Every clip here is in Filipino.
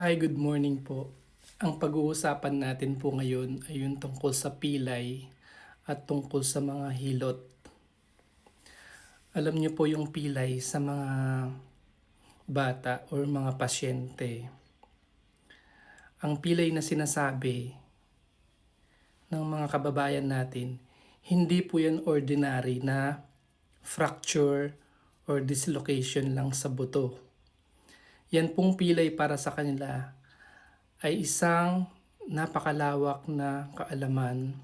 Hi, good morning po. Ang pag-uusapan natin po ngayon ay yung tungkol sa pilay at tungkol sa mga hilot. Alam niyo po yung pilay sa mga bata or mga pasyente. Ang pilay na sinasabi ng mga kababayan natin, hindi po yan ordinary na fracture or dislocation lang sa buto. Yan pong pilay para sa kanila ay isang napakalawak na kaalaman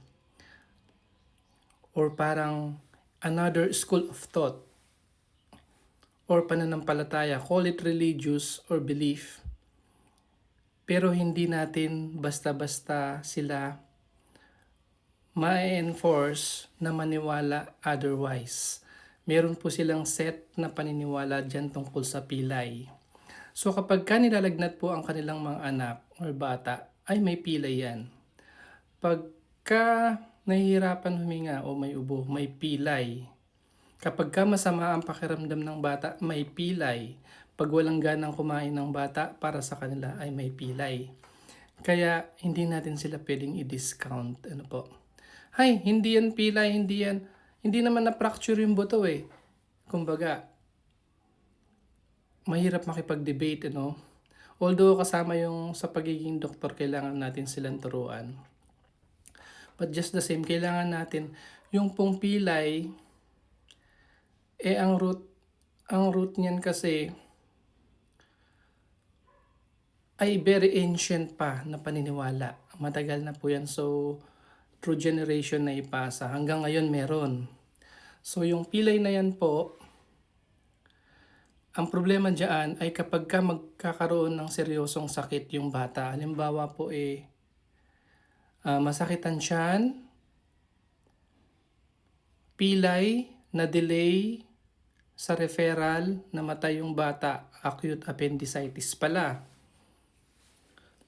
or parang another school of thought or pananampalataya, call it religious or belief, pero hindi natin basta-basta sila ma-enforce na maniwala otherwise. Meron po silang set na paniniwala dyan tungkol sa pilay. So kapag nilalagnat po ang kanilang mga anak or bata, ay may pilay yan. Pagka nahihirapan huminga o may ubo, may pilay. Kapag masama ang pakiramdam ng bata, may pilay. Pag walang ganang kumain ng bata, para sa kanila ay may pilay. Kaya hindi natin sila pwedeng i-discount. Ano po? Hay, hindi yan pilay, hindi yan. Hindi naman na-fracture yung buto eh. Kumbaga, mahirap makipag-debate, ano? Although kasama yung sa pagiging doktor, kailangan natin silang turuan. But just the same, kailangan natin yung pong pilay, ang root niyan kasi ay very ancient pa na paniniwala. Matagal na po yan. So, through generation na ipasa. Hanggang ngayon meron. So, yung pilay na yan po, ang problema dyan ay kapag magkakaroon ng seryosong sakit yung bata. Halimbawa po masakit ang tiyan, pilay, na delay sa referral, namatay yung bata, acute appendicitis pala.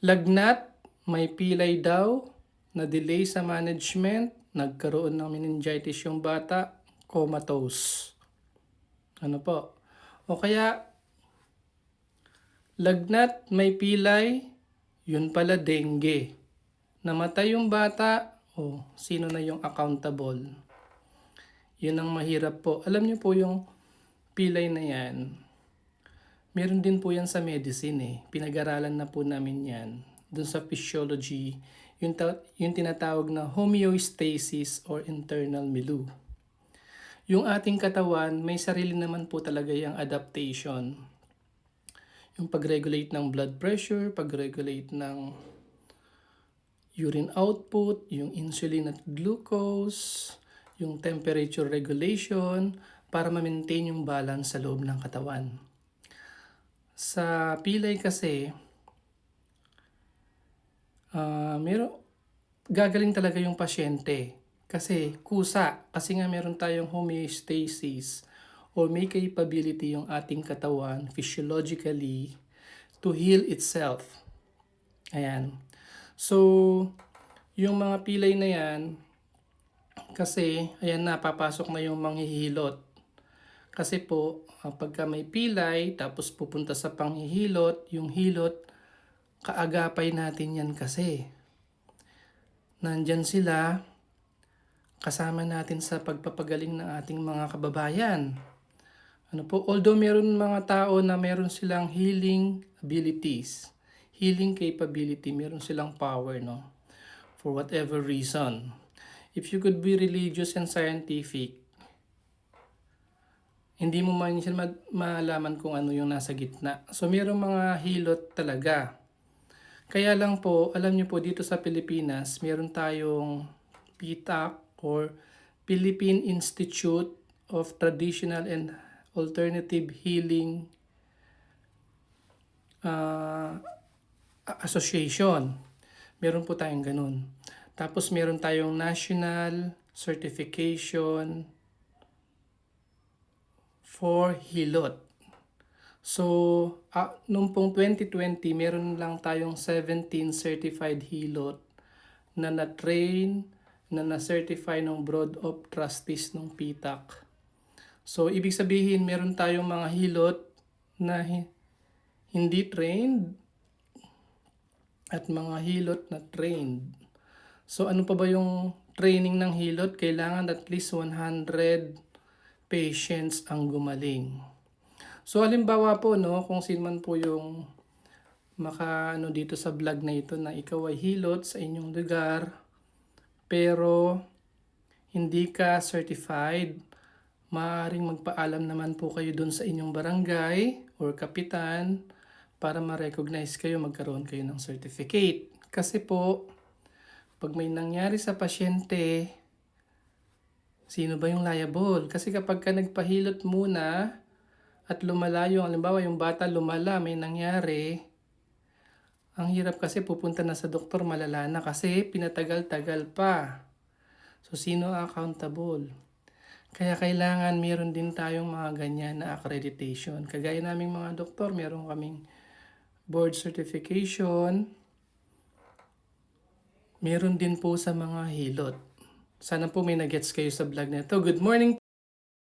Lagnat, may pilay daw, na delay sa management, nagkaroon ng meningitis yung bata, comatose. Ano po? O kaya, lagnat, may pilay, yun pala dengue. Namatay yung bata, sino na yung accountable? Yun ang mahirap po. Alam niyo po yung pilay na yan, meron din po yan sa medicine eh. Pinag-aralan na po namin yan. Dun sa physiology, yung tinatawag na homeostasis or internal milieu. Yung ating katawan, may sarili naman po talaga yung adaptation. Yung pag-regulate ng blood pressure, pag-regulate ng urine output, yung insulin at glucose, yung temperature regulation, para ma-maintain yung balance sa loob ng katawan. Sa pilay kasi, gagaling talaga yung pasyente. Kasi kusa, kasi nga meron tayong homeostasis or may capability yung ating katawan physiologically to heal itself. Ayan. So, yung mga pilay na yan, kasi, ayan na, papasok na yung manghihilot. Kasi po, pagka may pilay, tapos pupunta sa panghihilot, yung hilot, kaagapay natin yan kasi. Nandyan sila, kasama natin sa pagpapagaling ng ating mga kababayan. Ano po, although meron mga tao na meron silang healing abilities, healing capability, meron silang power, no? For whatever reason. If you could be religious and scientific, hindi mo man siya malaman kung ano yung nasa gitna. So, merong mga hilot talaga. Kaya lang po, alam niyo po dito sa Pilipinas, meron tayong PITAC or Philippine Institute of Traditional and Alternative Healing Association. Meron po tayong ganun. Tapos meron tayong National Certification for Hilot. So, noong pong 2020, meron lang tayong 17 certified hilot na na-train, na na-certify ng Board of Trustees ng PITAC. So, ibig sabihin, meron tayong mga hilot na hindi trained, at mga hilot na trained. So ano pa ba yung training ng hilot? Kailangan at least 100 patients ang gumaling. So halimbawa po no, kung sino man po yung maka dito sa vlog na ito na ikaw ay hilot sa inyong lugar pero hindi ka certified, maaaring magpaalam naman po kayo dun sa inyong barangay or kapitan para ma-recognize kayo, magkaroon kayo ng certificate. Kasi po, pag may nangyari sa pasyente, sino ba yung liable? Kasi kapag ka nagpahilot muna at lumala yung, halimbawa yung bata lumala, may nangyari, ang hirap kasi pupunta na sa doktor, malala na kasi pinatagal-tagal pa. So, sino accountable? Kaya kailangan meron din tayong mga ganyan na accreditation. Kagaya naming mga doktor, meron kaming board certification. Meron din po sa mga hilot. Sana po may nagets kayo sa vlog na ito. Good morning